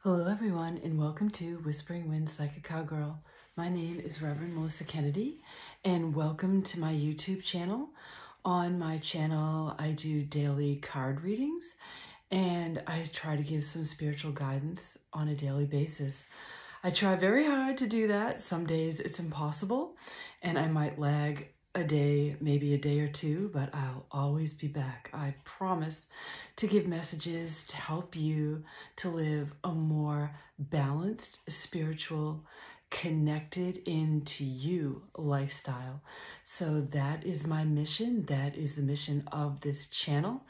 Hello everyone and welcome to Whispering Wind Psychic Cowgirl. My name is Rev Melissa and welcome to my YouTube channel. On my channel I do daily card readings and I try to give some spiritual guidance on a daily basis. I try very hard to do that. Some days it's impossible and I might lag a day, maybe a day or two, but I'll always be back. I promise to give messages to help you to live a more balanced, spiritual, connected into you lifestyle. So that is my mission. That is the mission of this channel.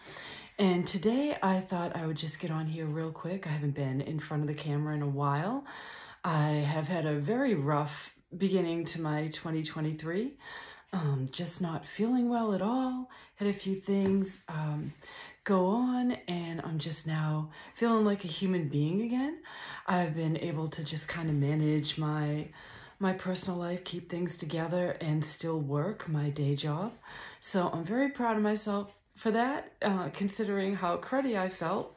And today I thought I would just get on here real quick. I haven't been in front of the camera in a while. I have had a very rough beginning to my 2023. Just not feeling well at all. Had a few things go on and I'm just now feeling like a human being again. I've been able to just kind of manage my personal life, keep things together and still work my day job. So I'm very proud of myself for that, considering how cruddy I felt.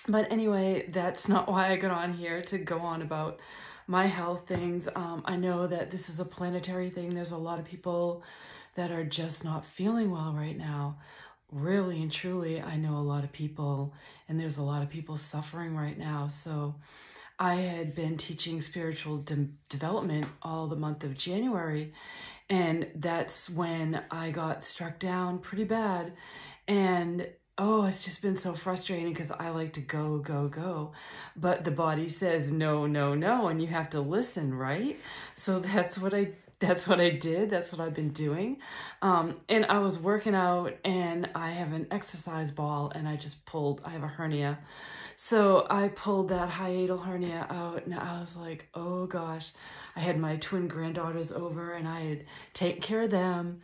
But anyway, that's not why I got on here to go on about my health things. I know that this is a planetary thing. There's a lot of people that are just not feeling well right now. Really and truly, I know a lot of people, and there's a lot of people suffering right now. So I had been teaching spiritual development all the month of January, and that's when I got struck down pretty bad. And oh, it's just been so frustrating because I like to go, go, go. But the body says no, no, no, and you have to listen, right? So that's what I did. That's what I've been doing. And I was working out and I have an exercise ball and I have a hernia. So I pulled that hiatal hernia out and I was like, oh gosh, I had my twin granddaughters over and I had taken care of them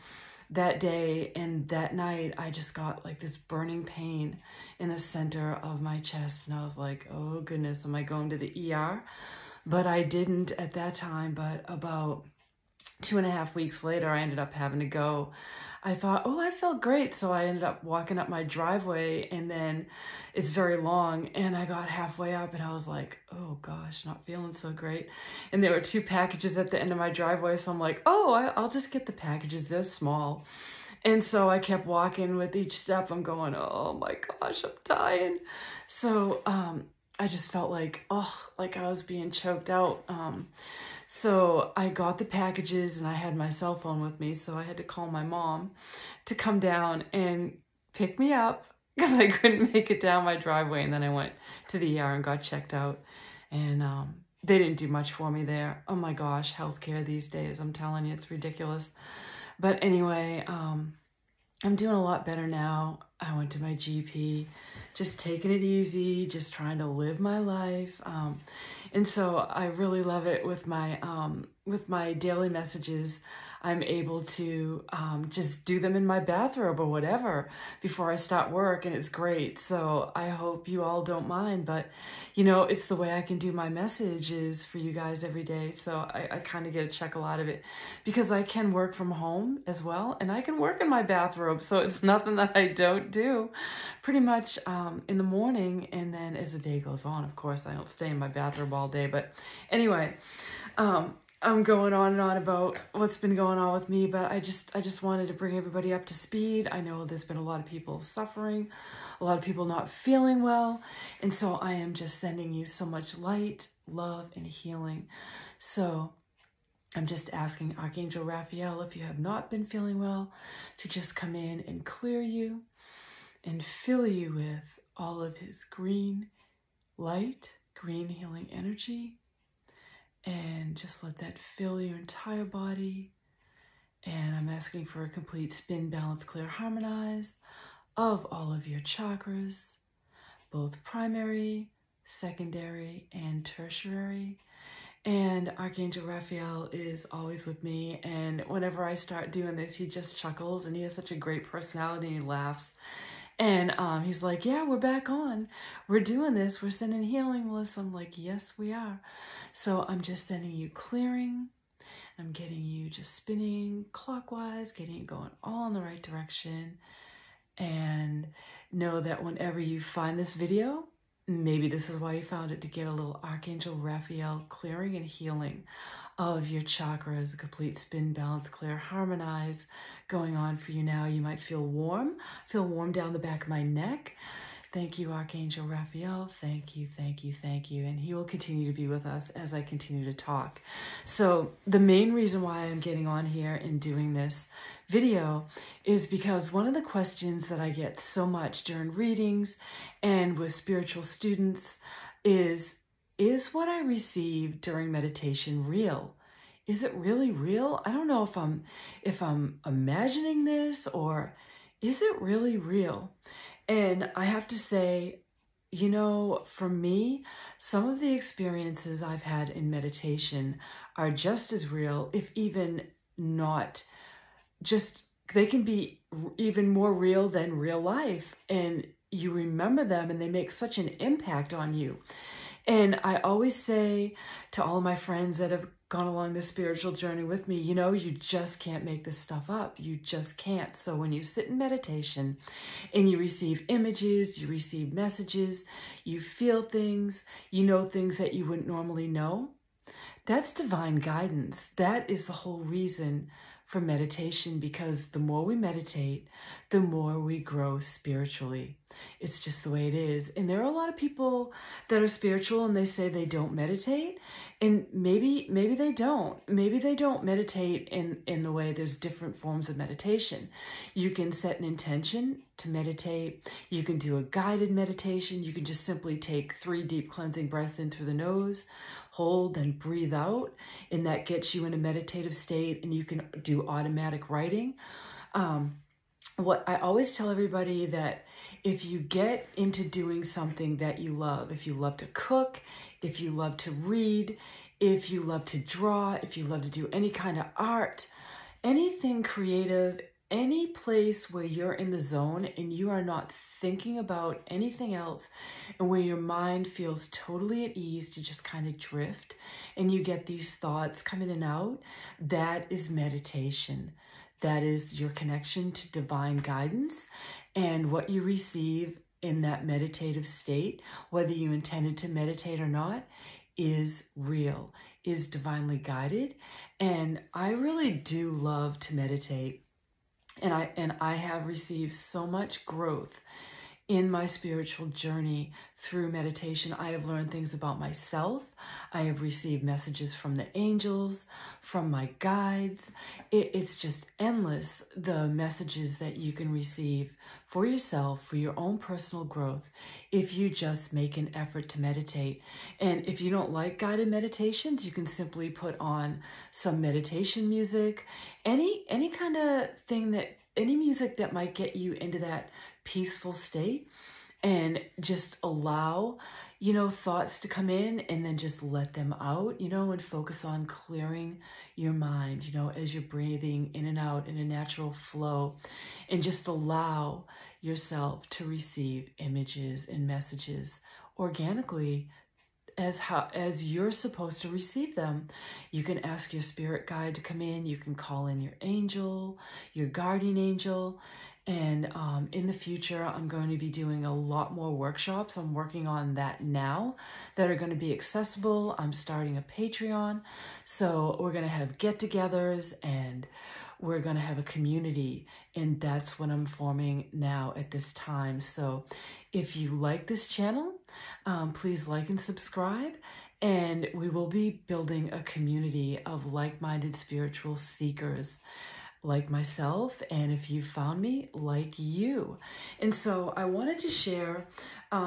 that day, and that night I just got like this burning pain in the center of my chest and I was like, oh goodness, am I going to the ER? But I didn't at that time. But about 2.5 weeks later I ended up having to go. I thought, oh, I felt great. So I ended up walking up my driveway and then it's very long and I got halfway up and I was like, oh gosh, not feeling so great. And there were 2 packages at the end of my driveway. So I'm like, oh, I'll just get the packages. They're small. And so I kept walking. With each step. I'm going, oh my gosh, I'm dying. So I just felt like, oh, like I was being choked out. So I got the packages and I had my cell phone with me. So I had to call my mom to come down and pick me up because I couldn't make it down my driveway. And then I went to the ER and got checked out. And they didn't do much for me there. Oh my gosh, healthcare these days, I'm telling you, it's ridiculous. But anyway, I'm doing a lot better now. I went to my GP, just taking it easy, just trying to live my life. And so I really love it with my daily messages. I'm able to just do them in my bathrobe or whatever before I start work, and it's great. So I hope you all don't mind, but you know, it's the way I can do my messages for you guys every day. So I kind of get a chuckle out of it because I can work from home as well, and I can work in my bathrobe. So it's nothing that I don't do pretty much in the morning. And then as the day goes on, of course, I don't stay in my bathrobe all day. But anyway, I'm going on and on about what's been going on with me, but I just wanted to bring everybody up to speed. I know there's been a lot of people suffering, a lot of people not feeling well, and so I am just sending you so much light, love, and healing. So I'm just asking Archangel Raphael, if you have not been feeling well, to just come in and clear you and fill you with all of his green light, green healing energy. And just let that fill your entire body. And I'm asking for a complete spin, balance, clear, harmonize of all of your chakras, both primary, secondary, and tertiary. And Archangel Raphael is always with me. And whenever I start doing this, he just chuckles and he has such a great personality and he laughs. And he's like, yeah, we're back on. We're doing this. We're sending healing, Melissa. I'm like, yes, we are. So I'm just sending you clearing. I'm getting you just spinning clockwise, getting you going all in the right direction. And know that whenever you find this video, Maybe this is why you found it, to get a little Archangel Raphael clearing and healing of your chakras, a complete spin, balance, clear, harmonize going on for you now. You might feel warm down the back of my neck. Thank you, Archangel Raphael. Thank you, thank you, thank you. And he will continue to be with us as I continue to talk. So the main reason why I'm getting on here and doing this video is because one of the questions that I get so much during readings and with spiritual students is what I receive during meditation real? Is it really real? I don't know if I'm imagining this, or is it really real? And I have to say, you know, for me, some of the experiences I've had in meditation are just as real, if even not just, they can be even more real than real life. And you remember them and they make such an impact on you. And I always say to all of my friends that have gone along this spiritual journey with me, you know, you just can't make this stuff up. You just can't. So when you sit in meditation and you receive images, you receive messages, you feel things, you know things that you wouldn't normally know, that's divine guidance. That is the whole reason for meditation, because the more we meditate, the more we grow spiritually. It's just the way it is. And there are a lot of people that are spiritual and they say they don't meditate, and maybe they don't. Maybe they don't meditate in the way there's different forms of meditation. You can set an intention to meditate. You can do a guided meditation. You can just simply take 3 deep cleansing breaths in through the nose, hold and breathe out, and that gets you in a meditative state, and you can do automatic writing. What I always tell everybody, that if you get into doing something that you love, if you love to cook, if you love to read, if you love to draw, if you love to do any kind of art, anything creative, any place where you're in the zone and you are not thinking about anything else, and where your mind feels totally at ease to just kind of drift, and you get these thoughts come in and out, that is meditation. That is your connection to divine guidance, and what you receive in that meditative state, whether you intended to meditate or not, is real, is divinely guided. And I really do love to meditate. And I have received so much growth in my spiritual journey through meditation. I have learned things about myself. I have received messages from the angels, from my guides. It's just endless, the messages that you can receive for yourself, for your own personal growth, if you just make an effort to meditate. And if you don't like guided meditations, you can simply put on some meditation music, any kind of thing, that any music that might get you into that peaceful state, and just allow, you know, thoughts to come in, and then just let them out, you know, and focus on clearing your mind, you know, as you're breathing in and out in a natural flow, and just allow yourself to receive images and messages organically as you're supposed to receive them. You can ask your spirit guide to come in. You can call in your angel, your guardian angel. And in the future, I'm going to be doing a lot more workshops. I'm working on that now, that are going to be accessible. I'm starting a Patreon. So we're going to have get-togethers, and we're going to have a community. And that's what I'm forming now at this time. So if you like this channel, please like and subscribe. And we will be building a community of like-minded spiritual seekers like myself, and if you found me, like you. And so I wanted to share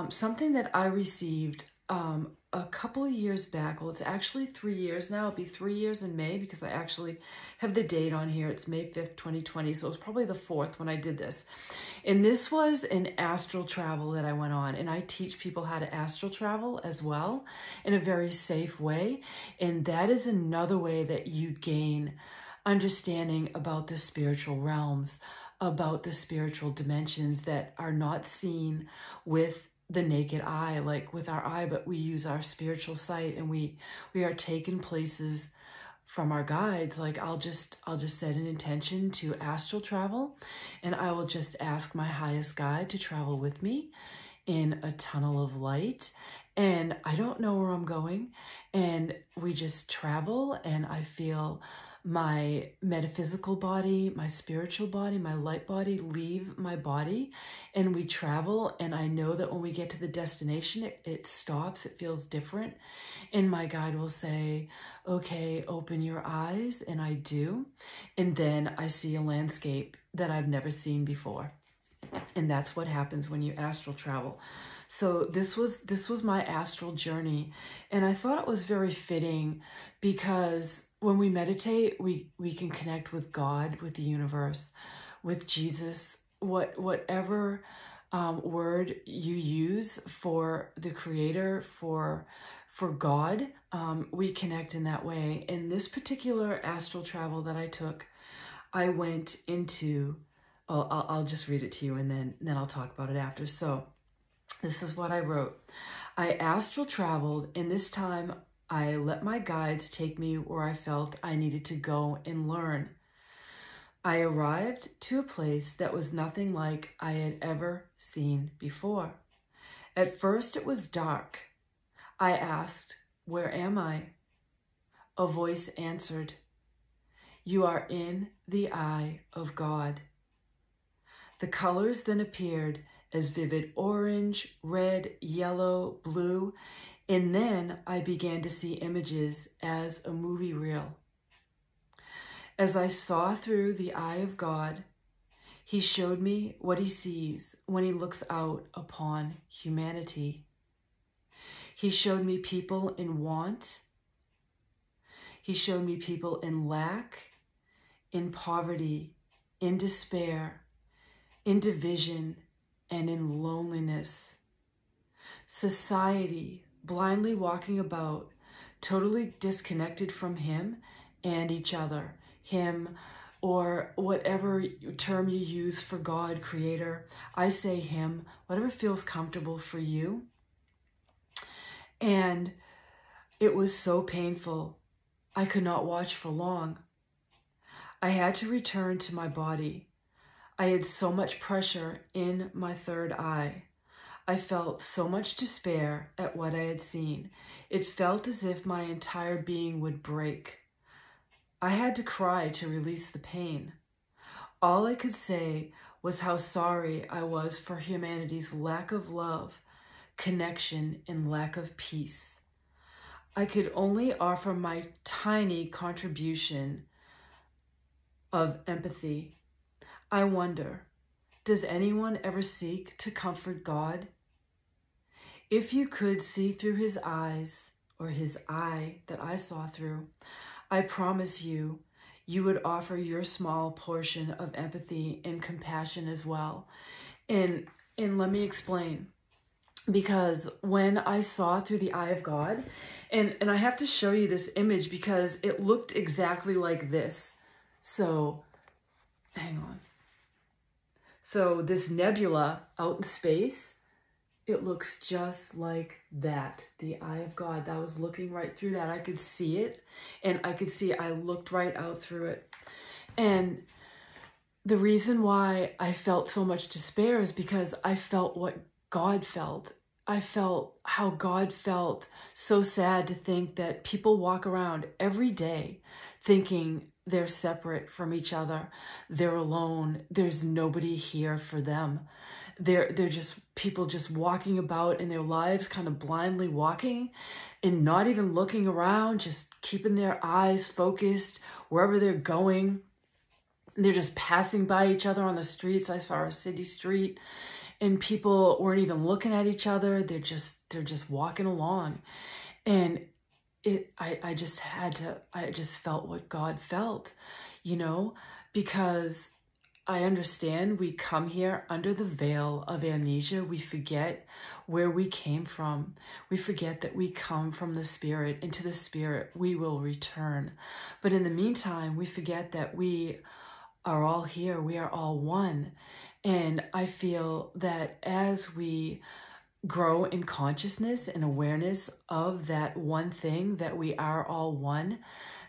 something that I received a couple of years back. Well, it's actually 3 years now. It'll be 3 years in May, because I actually have the date on here. It's May 5th, 2020. So it was probably the 4th when I did this. And this was an astral travel that I went on. And I teach people how to astral travel as well, in a very safe way. And that is another way that you gain understanding about the spiritual realms, about the spiritual dimensions that are not seen with the naked eye, like with our eye, but we use our spiritual sight, and we are taken places from our guides. Like I'll just set an intention to astral travel, and I will just ask my highest guide to travel with me. in a tunnel of light, and I don't know where I'm going, and we just travel, and I feel my metaphysical body, my spiritual body, my light body leave my body, and we travel, and I know that when we get to the destination, it stops, it feels different, and my guide will say, okay, open your eyes, and I do, and then I see a landscape that I've never seen before. And that's what happens when you astral travel. So this was my astral journey, and I thought it was very fitting because when we meditate, we can connect with God, with the universe, with Jesus, whatever word you use for the Creator, for God, we connect in that way. In this particular astral travel that I took, I went into, I'll just read it to you, and then I'll talk about it after. So this is what I wrote. I astral traveled, and this time I let my guides take me where I felt I needed to go and learn. I arrived to a place that was nothing like I had ever seen before. At first it was dark. I asked, "Where am I?" A voice answered, "You are in the eye of God." The colors then appeared as vivid orange, red, yellow, blue, and then I began to see images as a movie reel. As I saw through the eye of God, He showed me what He sees when He looks out upon humanity. He showed me people in want. He showed me people in lack, in poverty, in despair, in division, and in loneliness. Society blindly walking about, totally disconnected from Him and each other. Him, or whatever term you use for God, Creator. I say Him, whatever feels comfortable for you. And it was so painful. I could not watch for long. I had to return to my body. I had so much pressure in my third eye. I felt so much despair at what I had seen. It felt as if my entire being would break. I had to cry to release the pain. All I could say was how sorry I was for humanity's lack of love, connection, and lack of peace. I could only offer my tiny contribution of empathy. I wonder, does anyone ever seek to comfort God? If you could see through His eyes, or His eye that I saw through, I promise you, you would offer your small portion of empathy and compassion as well. And let me explain. Because when I saw through the eye of God, and I have to show you this image because it looked exactly like this. So, hang on. So this nebula out in space, it looks just like that. The eye of God. I was looking right through that. I could see it, and I could see I looked right out through it. And the reason why I felt so much despair is because I felt what God felt. I felt how God felt. So sad to think that people walk around every day thinking they're separate from each other. They're alone. There's nobody here for them. They're just people just walking about in their lives, kind of blindly walking and not even looking around, just keeping their eyes focused wherever they're going. They're just passing by each other on the streets. I saw a city street and people weren't even looking at each other. They're just walking along. And I just felt what God felt, you know, because I understand we come here under the veil of amnesia. We forget where we came from. We forget that we come from the Spirit, and to the Spirit we will return. But in the meantime, we forget that we are all here. We are all one. And I feel that as we grow in consciousness and awareness of that one thing, that we are all one,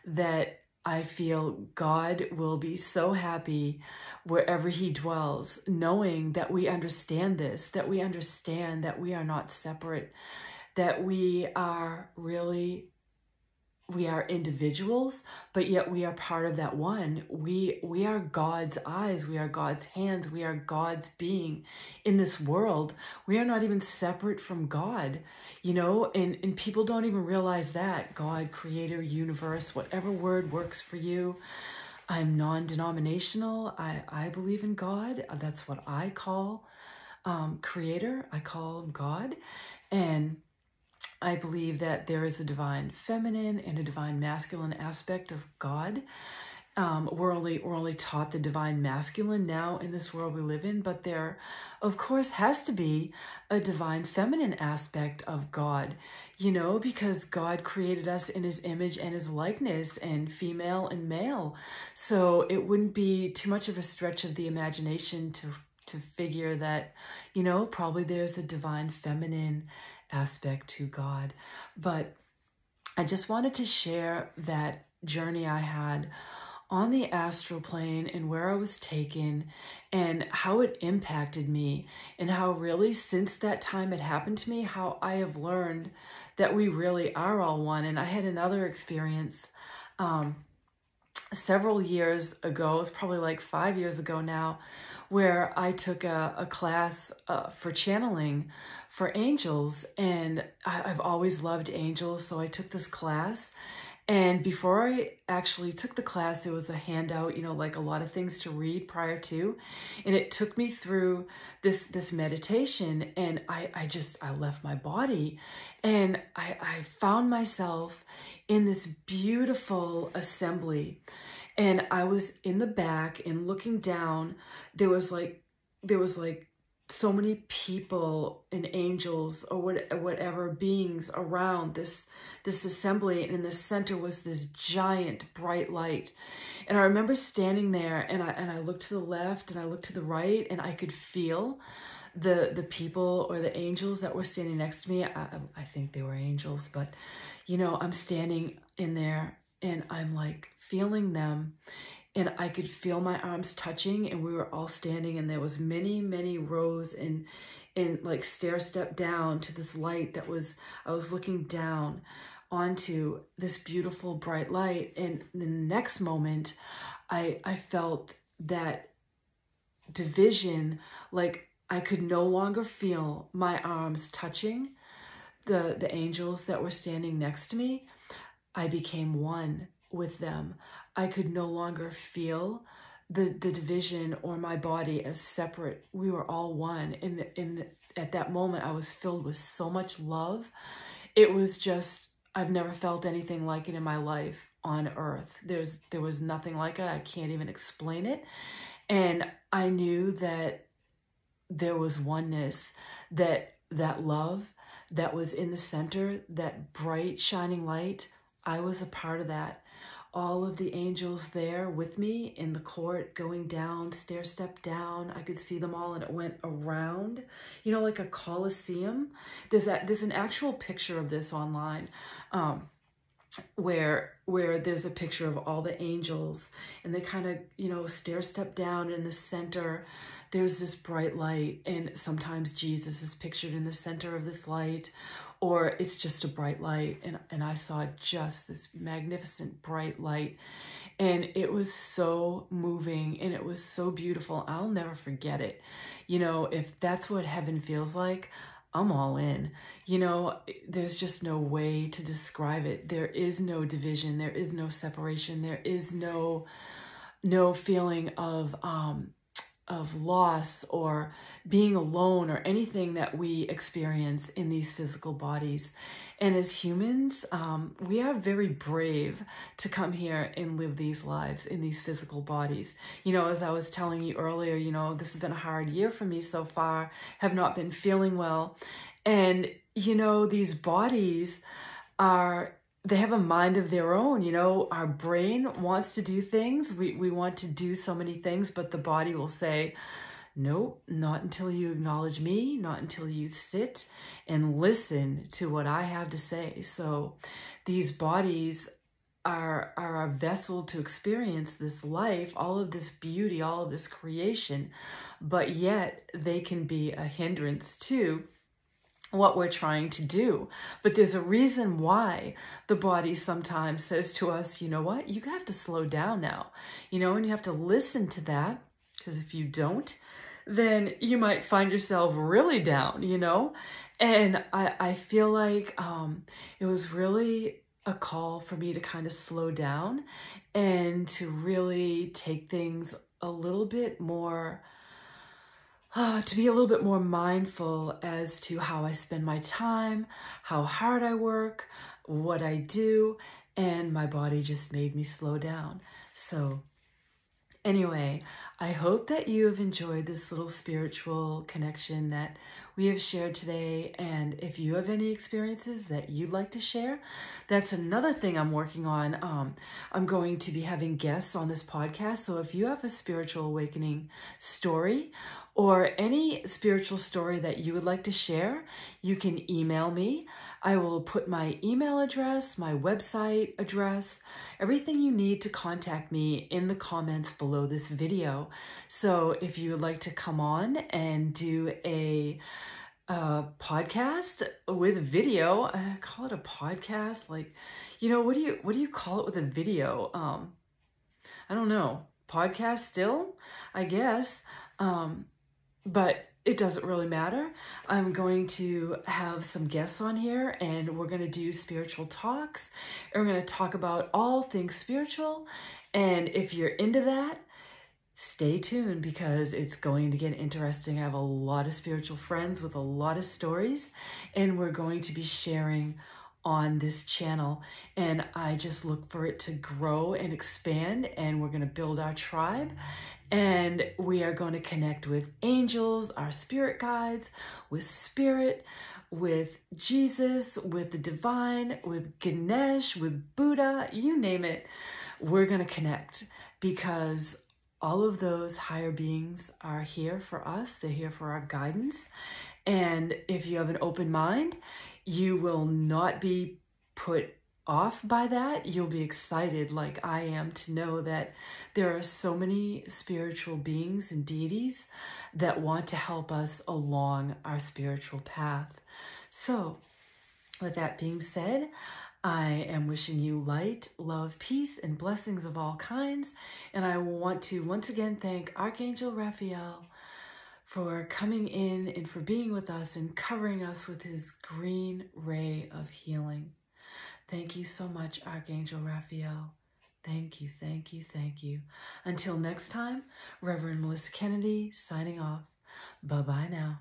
that I feel God will be so happy wherever he dwells, knowing that we understand this, that we understand that we are not separate, that we are individuals, but yet we are part of that one. We are God's eyes, we are God's hands, we are God's being in this world. We are not even separate from God, and people don't even realize that. God, creator, universe, whatever word works for you. I'm non-denominational. I believe in God. That's what I call creator. I call him God. And I believe that there is a divine feminine and a divine masculine aspect of God. We're only taught the divine masculine now in this world we live in, but there, of course, has to be a divine feminine aspect of God, because God created us in his image and his likeness, and female and male. So it wouldn't be too much of a stretch of the imagination to figure that, probably there's a divine feminine aspect to God. But I just wanted to share that journey I had on the astral plane and where I was taken and how it impacted me, and how really since that time it happened to me, how I have learned that we really are all one. And I had another experience several years ago, it's probably like 5 years ago now, where I took a class for channeling for angels. And I've always loved angels, so I took this class. And before I actually took the class, there was a handout, like a lot of things to read prior to. And it took me through this meditation, and I left my body, and I found myself in this beautiful assembly. And I was in the back and looking down. There was like so many people and angels or whatever beings around this assembly, and in the center was this giant bright light. And I remember standing there, and I looked to the left and I looked to the right, and I could feel the people or the angels that were standing next to me. I think they were angels, but I'm standing in there and I'm like feeling them, and I could feel my arms touching, and we were all standing, and there was many rows and like stair step down to this light I was looking down onto this beautiful bright light. And the next moment I felt that division, like I could no longer feel my arms touching the angels that were standing next to me. I became one with them. I could no longer feel the division or my body as separate. We were all one. At that moment, I was filled with so much love. It was just, I've never felt anything like it in my life on earth. There was nothing like it. I can't even explain it. And I knew that there was oneness, that love that was in the center, that bright shining light. I was a part of that. All of the angels there with me in the court going down, stair step down. I could see them all, and it went around, like a coliseum. There's an actual picture of this online, where there's a picture of all the angels, and they kind of, stair step down. In the center, there's this bright light, and sometimes Jesus is pictured in the center of this light, or it's just a bright light. And I saw just this magnificent bright light, and it was so moving, and it was so beautiful. I'll never forget it. If that's what heaven feels like, I'm all in. There's just no way to describe it. There is no division. There is no separation. There is no feeling of loss or being alone or anything that we experience in these physical bodies. And as humans, we are very brave to come here and live these lives in these physical bodies. As I was telling you earlier, this has been a hard year for me so far, have not been feeling well. And, these bodies they have a mind of their own. Our brain wants to do things. We want to do so many things, but the body will say, nope, not until you acknowledge me, not until you sit and listen to what I have to say. So these bodies are our vessel to experience this life, all of this beauty, all of this creation, but yet they can be a hindrance to what we're trying to do. But there's a reason why the body sometimes says to us, you know what, you have to slow down now, and you have to listen to that, because if you don't, then you might find yourself really down, And I feel like it was really a call for me to kind of slow down and to really take things a little bit more, to be a little bit more mindful as to how I spend my time, how hard I work, what I do, and my body just made me slow down. So anyway, I hope that you have enjoyed this little spiritual connection that we have shared today. And if you have any experiences that you'd like to share, that's another thing I'm working on. I'm going to be having guests on this podcast. So if you have a spiritual awakening story or any spiritual story that you would like to share, you can email me. I will put my email address, my website address, everything you need to contact me in the comments below this video. So if you would like to come on and do a podcast with video, I call it a podcast. Like, what do you call it with a video? I don't know. Podcast still, I guess. But it doesn't really matter. I'm going to have some guests on here, and we're going to do spiritual talks, and we're going to talk about all things spiritual. And if you're into that, stay tuned, because it's going to get interesting. I have a lot of spiritual friends with a lot of stories, and we're going to be sharing on this channel, and I just look for it to grow and expand, and we're going to build our tribe, and we are going to connect with angels, our spirit guides, with spirit, with Jesus, with the divine, with Ganesh, with Buddha, you name it. We're going to connect, because all of those higher beings are here for us. They're here for our guidance. And if you have an open mind, you will not be put off by that. You'll be excited, like I am, to know that there are so many spiritual beings and deities that want to help us along our spiritual path. So with that being said, I am wishing you light, love, peace, and blessings of all kinds. And I want to once again thank Archangel Raphael for coming in and for being with us and covering us with his green ray of healing. Thank you so much, Archangel Raphael. Thank you, thank you, thank you. Until next time, Reverend Melissa Kennedy signing off. Bye-bye now.